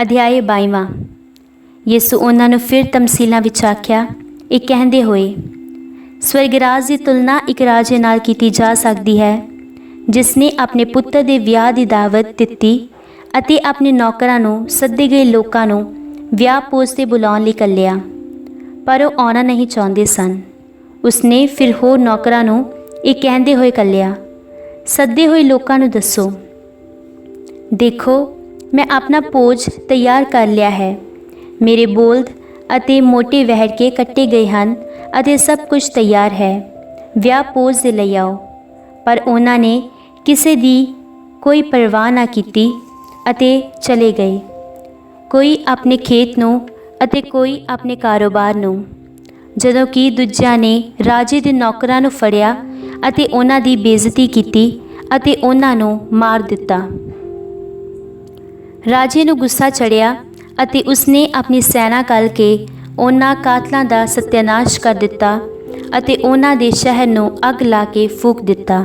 ਅਧਿਆਇ 22। ਯਿਸੂ ਉਹਨਾਂ ਨੂੰ ਫਿਰ ਤਮਸੀਲਾਂ ਵਿੱਚ ਆਖਿਆ, ਇਹ ਕਹਿੰਦੇ ਹੋਏ, ਸਵਰਗ ਰਾਜ ਦੀ ਤੁਲਨਾ ਇੱਕ ਰਾਜੇ ਨਾਲ ਕੀਤੀ ਜਾ ਸਕਦੀ ਹੈ, ਜਿਸ ਨੇ ਆਪਣੇ ਪੁੱਤਰ ਦੇ ਵਿਆਹ ਦੀ ਦਾਵਤ ਦਿੱਤੀ ਅਤੇ ਆਪਣੇ ਨੌਕਰਾਂ ਨੂੰ ਸੱਦੇ ਗਏ ਲੋਕਾਂ ਨੂੰ ਵਿਆਹ ਭੋਜ 'ਤੇ ਬੁਲਾਉਣ ਲਈ ਘੱਲਿਆ, ਪਰ ਉਹ ਆਉਣਾ ਨਹੀਂ ਚਾਹੁੰਦੇ ਸਨ। ਉਸਨੇ ਫਿਰ ਹੋਰ ਨੌਕਰਾਂ ਨੂੰ ਇਹ ਕਹਿੰਦੇ ਹੋਏ ਘੱਲਿਆ, ਸੱਦੇ ਹੋਏ ਲੋਕਾਂ ਨੂੰ ਦੱਸੋ, ਦੇਖੋ ਮੈਂ ਆਪਣਾ ਭੋਜ ਤਿਆਰ ਕਰ ਲਿਆ ਹੈ। ਮੇਰੇ ਬੋਲਦ ਅਤੇ ਮੋਟੇ ਵਹਿੜ ਕੇ ਕੱਟੇ ਗਏ ਹਨ ਅਤੇ ਸਭ ਕੁਝ ਤਿਆਰ ਹੈ, ਵਿਆਹ ਭੋਜ ਦੇ ਲਈ ਆਓ। ਪਰ ਉਹਨਾਂ ਨੇ ਕਿਸੇ ਦੀ ਕੋਈ ਪਰਵਾਹ ਨਾ ਕੀਤੀ ਅਤੇ ਚਲੇ ਗਏ, ਕੋਈ ਆਪਣੇ ਖੇਤ ਨੂੰ ਅਤੇ ਕੋਈ ਆਪਣੇ ਕਾਰੋਬਾਰ ਨੂੰ। ਜਦੋਂ ਕਿ ਦੂਜਿਆਂ ਨੇ ਰਾਜੇ ਦੇ ਨੌਕਰਾਂ ਨੂੰ ਫੜਿਆ ਅਤੇ ਉਹਨਾਂ ਦੀ ਬੇਇੱਜ਼ਤੀ ਕੀਤੀ ਅਤੇ ਉਹਨਾਂ ਨੂੰ ਮਾਰ ਦਿੱਤਾ। ਰਾਜੇ ਨੂੰ ਗੁੱਸਾ ਚੜ੍ਹਿਆ ਅਤੇ ਉਸਨੇ ਆਪਣੀ ਸੈਨਾ ਘੱਲ ਕੇ ਉਹਨਾਂ ਕਾਤਲਾਂ ਦਾ ਸਤਿਆਨਾਸ਼ ਕਰ ਦਿੱਤਾ ਅਤੇ ਉਹਨਾਂ ਦੇ ਸ਼ਹਿਰ ਨੂੰ ਅੱਗ ਲਾ ਕੇ ਫੂਕ ਦਿੱਤਾ।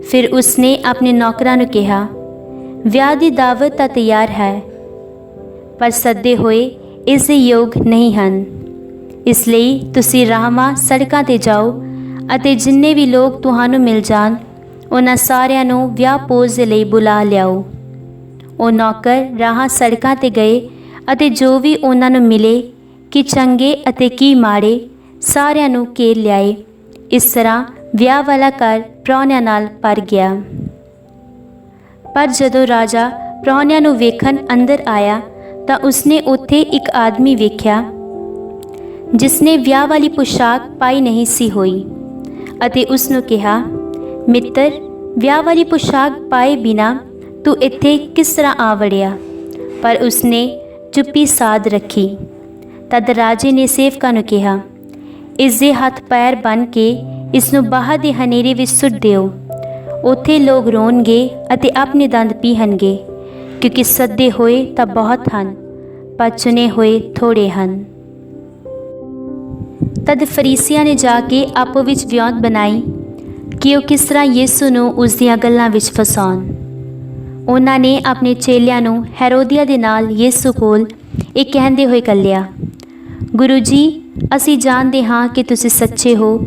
ਫਿਰ ਉਸਨੇ ਆਪਣੇ ਨੌਕਰਾਂ ਨੂੰ ਕਿਹਾ, ਵਿਆਹ ਦੀ ਦਾਵਤ ਤਾਂ ਤਿਆਰ ਹੈ, ਪਰ ਸੱਦੇ ਹੋਏ ਇਸ ਦੇ ਯੋਗ ਨਹੀਂ ਹਨ। ਇਸ ਲਈ ਤੁਸੀਂ ਰਾਹਾਂ ਸੜਕਾਂ 'ਤੇ ਜਾਓ ਅਤੇ ਜਿੰਨੇ ਵੀ ਲੋਕ ਤੁਹਾਨੂੰ ਮਿਲ ਜਾਣ, ਉਹਨਾਂ ਸਾਰਿਆਂ ਨੂੰ ਵਿਆਹ ਭੋਜ ਦੇ ਲਈ ਬੁਲਾ ਲਿਆਓ। ਉਹ ਨੌਕਰ ਰਾਹਾਂ ਸੜਕਾਂ 'ਤੇ ਗਏ ਅਤੇ ਜੋ ਵੀ ਉਹਨਾਂ ਨੂੰ ਮਿਲੇ, ਕਿ ਚੰਗੇ ਅਤੇ ਕੀ ਮਾੜੇ, ਸਾਰਿਆਂ ਨੂੰ ਘੇਰ ਲਿਆਏ। ਇਸ ਤਰ੍ਹਾਂ ਵਿਆਹ ਵਾਲਾ ਘਰ ਪ੍ਰਾਹੁਣਿਆਂ ਨਾਲ ਭਰ ਗਿਆ। ਪਰ ਜਦੋਂ ਰਾਜਾ ਪ੍ਰਾਹੁਣਿਆਂ ਨੂੰ ਵੇਖਣ ਅੰਦਰ ਆਇਆ ਤਾਂ ਉਸਨੇ ਉੱਥੇ ਇੱਕ ਆਦਮੀ ਵੇਖਿਆ ਜਿਸਨੇ ਵਿਆਹ ਵਾਲੀ ਪੁਸ਼ਾਕ ਪਾਈ ਨਹੀਂ ਸੀ ਹੋਈ ਅਤੇ ਉਸ ਨੂੰ ਕਿਹਾ, ਮਿੱਤਰ, ਵਿਆਹ ਵਾਲੀ ਪੁਸ਼ਾਕ ਪਾਏ ਬਿਨਾਂ ਤੂੰ ਇੱਥੇ ਕਿਸ ਤਰ੍ਹਾਂ ਆ ਵੜਿਆ? ਪਰ ਉਸਨੇ ਚੁੱਪੀ ਸਾਧ ਰੱਖੀ। ਤਦ ਰਾਜੇ ਨੇ ਸੇਵਕਾਂ ਨੂੰ ਕਿਹਾ, ਇਸ ਦੇ ਹੱਥ ਪੈਰ ਬੰਨ੍ਹ ਕੇ ਇਸ ਨੂੰ ਬਾਹਰ ਦੇ ਹਨੇਰੇ ਵਿੱਚ ਸੁੱਟ ਦਿਓ। ਉੱਥੇ ਲੋਕ ਰੋਣਗੇ ਅਤੇ ਆਪਣੇ ਦੰਦ ਪੀਹਣਗੇ, ਕਿਉਂਕਿ ਸੱਦੇ ਹੋਏ ਤਾਂ ਬਹੁਤ ਹਨ, ਪਰ ਚੁਣੇ ਹੋਏ ਥੋੜ੍ਹੇ ਹਨ। ਤਦ ਫਰੀਸੀਆਂ ਨੇ ਜਾ ਕੇ ਆਪੋ ਵਿੱਚ ਵਿਉਂਤ ਬਣਾਈ ਕਿ ਉਹ ਕਿਸ ਤਰ੍ਹਾਂ ਯਿਸੂ ਨੂੰ ਉਸ ਦੀਆਂ ਗੱਲਾਂ ਵਿੱਚ ਫਸਾਉਣ। ਉਹਨਾਂ ਨੇ ਆਪਣੇ ਚੇਲਿਆਂ ਨੂੰ ਹੈਰੋਦੀਆ ਦੇ ਨਾਲ ਯਿਸੂ ਕੋਲ ਇਹ ਕਹਿੰਦੇ ਹੋਏ ਘੱਲਿਆ, ਗੁਰੂ ਜੀ, ਅਸੀਂ ਜਾਣਦੇ ਹਾਂ ਕਿ ਤੁਸੀਂ ਸੱਚੇ ਹੋ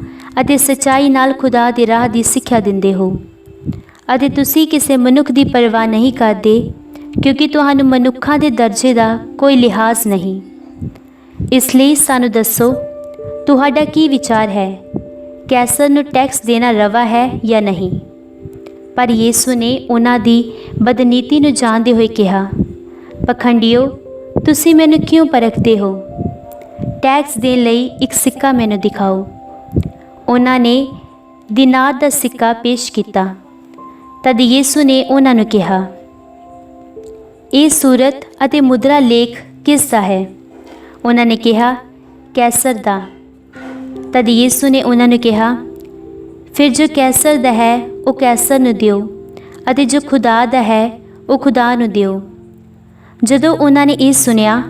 ਅਤੇ ਸੱਚਾਈ ਨਾਲ ਖੁਦਾ ਦੇ ਰਾਹ ਦੀ ਸਿੱਖਿਆ ਦਿੰਦੇ ਹੋ ਅਤੇ ਤੁਸੀਂ ਕਿਸੇ ਮਨੁੱਖ ਦੀ ਪਰਵਾਹ ਨਹੀਂ ਕਰਦੇ, ਕਿਉਂਕਿ ਤੁਹਾਨੂੰ ਮਨੁੱਖਾਂ ਦੇ ਦਰਜੇ ਦਾ ਕੋਈ ਲਿਹਾਜ਼ ਨਹੀਂ। ਇਸ ਲਈ ਸਾਨੂੰ ਦੱਸੋ, ਤੁਹਾਡਾ ਕੀ ਵਿਚਾਰ ਹੈ? ਕੈਸਰ ਨੂੰ ਟੈਕਸ ਦੇਣਾ ਰਵਾ ਹੈ ਜਾਂ ਨਹੀਂ? ਪਰ ਯਿਸੂ ਨੇ ਉਹਨਾਂ ਦੀ ਬਦਨੀਤੀ ਨੂੰ ਜਾਣਦੇ ਹੋਏ ਕਿਹਾ, ਪਖੰਡੀਓ, ਤੁਸੀਂ ਮੈਨੂੰ ਕਿਉਂ ਪਰਖਦੇ ਹੋ? ਟੈਕਸ ਦੇਣ ਲਈ ਇੱਕ ਸਿੱਕਾ ਮੈਨੂੰ ਦਿਖਾਓ। ਉਹਨਾਂ ਨੇ ਦਿਨਾਰ ਦਾ ਸਿੱਕਾ ਪੇਸ਼ ਕੀਤਾ। ਤਦ ਯਿਸੂ ਨੇ ਉਹਨਾਂ ਨੂੰ ਕਿਹਾ, ਇਹ ਸੂਰਤ ਅਤੇ ਮੁਦਰਾ ਲੇਖ ਕਿਸ ਦਾ ਹੈ? ਉਹਨਾਂ ਨੇ ਕਿਹਾ, ਕੈਸਰ ਦਾ। ਤਦ ਯਿਸੂ ਨੇ ਉਹਨਾਂ ਨੂੰ ਕਿਹਾ, ਫਿਰ ਜੋ ਕੈਸਰ ਦਾ ਹੈ ਉਹ ਕੈਸਰ ਨੂੰ ਦਿਓ ਅਤੇ ਜੋ ਖੁਦਾ ਦਾ ਹੈ ਉਹ ਖੁਦਾ ਨੂੰ ਦਿਓ। ਜਦੋਂ ਉਹਨਾਂ ਨੇ ਇਹ ਸੁਣਿਆ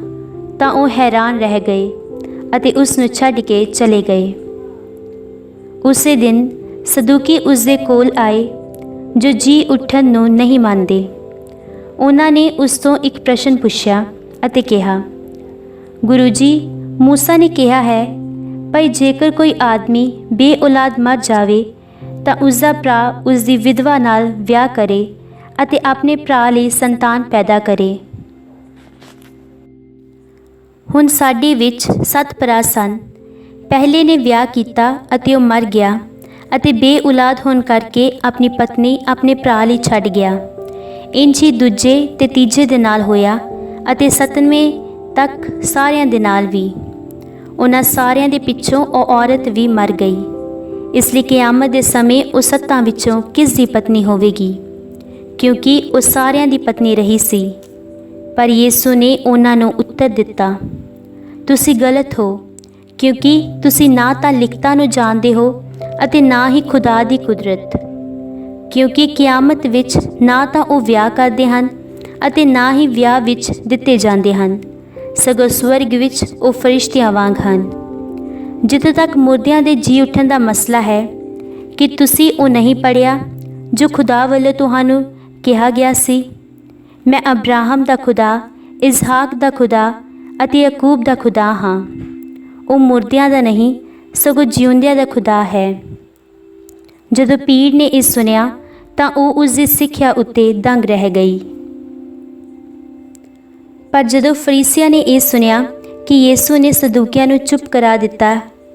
ਤਾਂ ਉਹ ਹੈਰਾਨ ਰਹਿ ਗਏ ਅਤੇ ਉਸ ਨੂੰ ਛੱਡ ਕੇ ਚਲੇ ਗਏ। ਉਸੇ ਦਿਨ ਸਦੂਕੀ ਉਸ ਦੇ ਕੋਲ ਆਏ ਜੋ ਜੀ ਉੱਠਣ ਨੂੰ ਨਹੀਂ ਮੰਨਦੇ। ਉਹਨਾਂ ਨੇ ਉਸ ਤੋਂ ਇੱਕ ਪ੍ਰਸ਼ਨ ਪੁੱਛਿਆ ਅਤੇ ਕਿਹਾ, ਗੁਰੂ ਜੀ, ਮੂਸਾ ਨੇ ਕਿਹਾ ਹੈ ਭਈ ਜੇਕਰ ਕੋਈ ਆਦਮੀ ਬੇਔਲਾਦ ਮਰ ਜਾਵੇ ਤਾਂ ਉਸਦਾ ਭਰਾ ਉਸ ਦੀ ਵਿਧਵਾ ਨਾਲ ਵਿਆਹ ਕਰੇ ਅਤੇ ਆਪਣੇ ਭਰਾ ਲਈ ਸੰਤਾਨ ਪੈਦਾ ਕਰੇ। ਹੁਣ ਸਾਡੇ ਵਿੱਚ 7 ਭਰਾ ਸਨ। ਪਹਿਲੇ ਨੇ ਵਿਆਹ ਕੀਤਾ ਅਤੇ ਉਹ ਮਰ ਗਿਆ ਅਤੇ ਬੇਔਲਾਦ ਹੋਣ ਕਰਕੇ ਆਪਣੀ ਪਤਨੀ ਆਪਣੇ ਭਰਾ ਲਈ ਛੱਡ ਗਿਆ। ਇੰਝ ਹੀ ਦੂਜੇ ਤੇ ਤੀਜੇ ਦੇ ਨਾਲ ਹੋਇਆ ਅਤੇ 7ਵੇਂ ਤੱਕ ਸਾਰਿਆਂ ਦੇ ਨਾਲ ਵੀ। ਉਹਨਾਂ ਸਾਰਿਆਂ ਦੇ ਪਿੱਛੋਂ ਉਹ ਔਰਤ ਵੀ ਮਰ ਗਈ। ਇਸ ਲਈ ਕਿਆਮਤ ਦੇ ਸਮੇਂ ਉਹ 7 ਵਿੱਚੋਂ ਕਿਸ ਦੀ ਪਤਨੀ ਹੋਵੇਗੀ, ਕਿਉਂਕਿ ਉਹ ਸਾਰਿਆਂ ਦੀ ਪਤਨੀ ਰਹੀ ਸੀ। ਪਰ ਯਿਸੂ ਨੇ ਉਹਨਾਂ ਨੂੰ ਉੱਤਰ ਦਿੱਤਾ, ਤੁਸੀਂ ਗਲਤ ਹੋ, ਕਿਉਂਕਿ ਤੁਸੀਂ ਨਾ ਤਾਂ ਲਿਖਤਾਂ ਨੂੰ ਜਾਣਦੇ ਹੋ ਅਤੇ ਨਾ ਹੀ ਖੁਦਾ ਦੀ ਕੁਦਰਤ। ਕਿਉਂਕਿ ਕਿਆਮਤ ਵਿੱਚ ਨਾ ਤਾਂ ਉਹ ਵਿਆਹ ਕਰਦੇ ਹਨ ਅਤੇ ਨਾ ਹੀ ਵਿਆਹ ਵਿੱਚ ਦਿੱਤੇ ਜਾਂਦੇ ਹਨ, ਸਗੋਂ ਸਵਰਗ ਵਿੱਚ ਉਹ ਫਰਿਸ਼ਤਿਆਂ ਵਾਂਗ ਹਨ। ਜਿੱਥੋਂ ਤੱਕ ਮੁਰਦਿਆਂ ਦੇ ਜੀ ਉੱਠਣ ਦਾ ਮਸਲਾ ਹੈ, ਕਿ ਤੁਸੀਂ ਉਹ ਨਹੀਂ ਪੜ੍ਹਿਆ ਜੋ ਖੁਦਾ ਵੱਲੋਂ ਤੁਹਾਨੂੰ ਕਿਹਾ ਗਿਆ ਸੀ, ਮੈਂ ਅਬਰਾਹਮ ਦਾ ਖੁਦਾ, ਇਸਹਾਕ ਦਾ ਖੁਦਾ ਅਤੇ ਯਾਕੂਬ ਦਾ ਖੁਦਾ ਹਾਂ। ਉਹ ਮੁਰਦਿਆਂ ਦਾ ਨਹੀਂ ਸਗੋਂ ਜਿਉਂਦਿਆਂ ਦਾ ਖੁਦਾ ਹੈ। ਜਦੋਂ ਭੀੜ ਨੇ ਇਹ ਸੁਣਿਆ ਤਾਂ ਉਹ ਉਸ ਦੀ ਸਿੱਖਿਆ ਉੱਤੇ ਦੰਗ ਰਹਿ ਗਈ। ਪਰ ਜਦੋਂ ਫਰੀਸੀਆਂ ਨੇ ਇਹ ਸੁਣਿਆ ਕਿ ਯੀਸ਼ੂ ਨੇ ਸਦੂਕਿਆਂ ਨੂੰ ਚੁੱਪ ਕਰਾ ਦਿੱਤਾ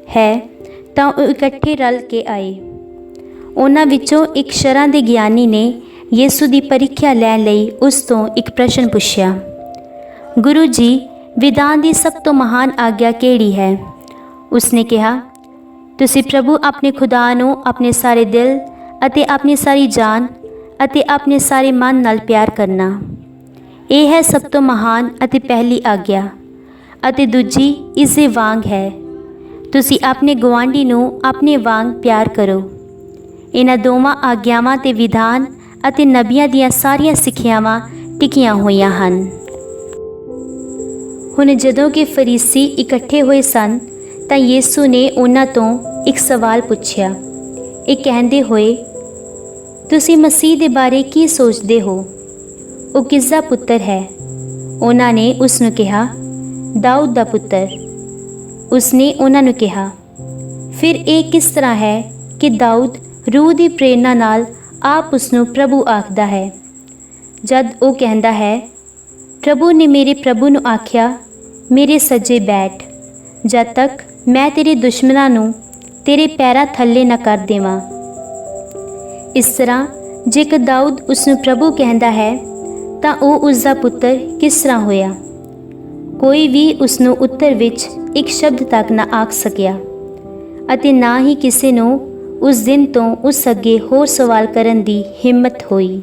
ਹੈ ਤਾਂ ਉਹ ਇਕੱਠੇ ਰਲ ਕੇ ਆਏ। ਉਹਨਾਂ ਵਿੱਚੋਂ ਇੱਕ ਸ਼ਰਾਂ ਦੇ ਗਿਆਨੀ ਨੇ ਯੀਸ਼ੂ ਦੀ ਪ੍ਰੀਖਿਆ ਲੈਣ ਲਈ ਉਸ ਤੋਂ ਇੱਕ ਪ੍ਰਸ਼ਨ ਪੁੱਛਿਆ, ਗੁਰੂ ਜੀ, ਵਿਧਾਨ ਦੀ ਸਭ ਤੋਂ ਮਹਾਨ ਆਗਿਆ ਕਿਹੜੀ ਹੈ? ਉਸਨੇ ਕਿਹਾ, ਤੁਸੀਂ ਪ੍ਰਭੂ ਆਪਣੇ ਖੁਦਾ ਨੂੰ ਆਪਣੇ ਸਾਰੇ ਦਿਲ ਅਤੇ ਆਪਣੀ ਸਾਰੀ ਜਾਨ ਅਤੇ ਆਪਣੇ ਸਾਰੇ ਮਨ ਨਾਲ ਪਿਆਰ ਕਰਨਾ। ਇਹ ਹੈ ਸਭ ਤੋਂ ਮਹਾਨ ਅਤੇ ਪਹਿਲੀ ਆਗਿਆ, ਅਤੇ ਦੂਜੀ ਇਸ ਦੇ ਵਾਂਗ ਹੈ, ਤੁਸੀਂ ਆਪਣੇ ਗੁਆਂਢੀ ਨੂੰ ਆਪਣੇ ਵਾਂਗ ਪਿਆਰ ਕਰੋ। ਇਹਨਾਂ ਦੋਵਾਂ ਆਗਿਆਵਾਂ ਤੇ ਵਿਧਾਨ ਅਤੇ ਨਬੀਆਂ ਦੀਆਂ ਸਾਰੀਆਂ ਸਿੱਖਿਆਵਾਂ ਟਿਕੀਆਂ ਹੋਈਆਂ ਹਨ। ਹੁਣ ਜਦੋਂ ਕਿ ਫਰੀਸੀ ਇਕੱਠੇ ਹੋਏ ਸਨ ਤਾਂ ਯੀਸ਼ੂ ਨੇ ਉਹਨਾਂ ਤੋਂ ਇੱਕ ਸਵਾਲ ਪੁੱਛਿਆ, ਇਹ ਕਹਿੰਦੇ ਹੋਏ, ਤੁਸੀਂ ਮਸੀਹ ਦੇ ਬਾਰੇ ਕੀ ਸੋਚਦੇ ਹੋ? ਉਹ ਕਿਸ ਦਾ ਪੁੱਤਰ ਹੈ? ਉਹਨਾਂ ਨੇ ਉਸ ਨੂੰ ਕਿਹਾ, ਦਾਊਦ ਦਾ ਪੁੱਤਰ। ਉਸਨੇ ਉਹਨਾਂ ਨੂੰ ਕਿਹਾ, ਫਿਰ ਇਹ ਕਿਸ ਤਰ੍ਹਾਂ ਹੈ ਕਿ ਦਾਊਦ ਰੂਹ ਦੀ ਪ੍ਰੇਰਨਾ ਨਾਲ ਆਪ ਉਸ ਨੂੰ ਪ੍ਰਭੂ ਆਖਦਾ ਹੈ, ਜਦ ਉਹ ਕਹਿੰਦਾ ਹੈ, ਪ੍ਰਭੂ ਨੇ ਮੇਰੇ ਪ੍ਰਭੂ ਨੂੰ ਆਖਿਆ, ਮੇਰੇ ਸੱਜੇ ਬੈਠ, ਜਦ ਤੱਕ ਮੈਂ ਤੇਰੇ ਦੁਸ਼ਮਣਾਂ ਨੂੰ ਤੇਰੇ ਪੈਰਾਂ ਥੱਲੇ ਨਾ ਕਰ ਦੇਵਾਂ। ਇਸ ਤਰ੍ਹਾਂ ਜੇਕਰ ਦਾਊਦ ਉਸ ਨੂੰ ਪ੍ਰਭੂ ਕਹਿੰਦਾ ਹੈ ਤਾਂ ਉਹ ਉਸ ਦਾ ਪੁੱਤਰ ਕਿਸ ਤਰ੍ਹਾਂ ਹੋਇਆ? ਕੋਈ ਵੀ ਉਸ ਨੂੰ ਉੱਤਰ ਵਿੱਚ ਇੱਕ ਸ਼ਬਦ ਤੱਕ ਨਾ ਆਖ ਸਕਿਆ ਅਤੇ ਨਾ ਹੀ ਕਿਸੇ ਨੂੰ ਉਸ ਦਿਨ ਤੋਂ ਉਸ ਅੱਗੇ ਹੋਰ ਸਵਾਲ ਕਰਨ ਦੀ ਹਿੰਮਤ ਹੋਈ।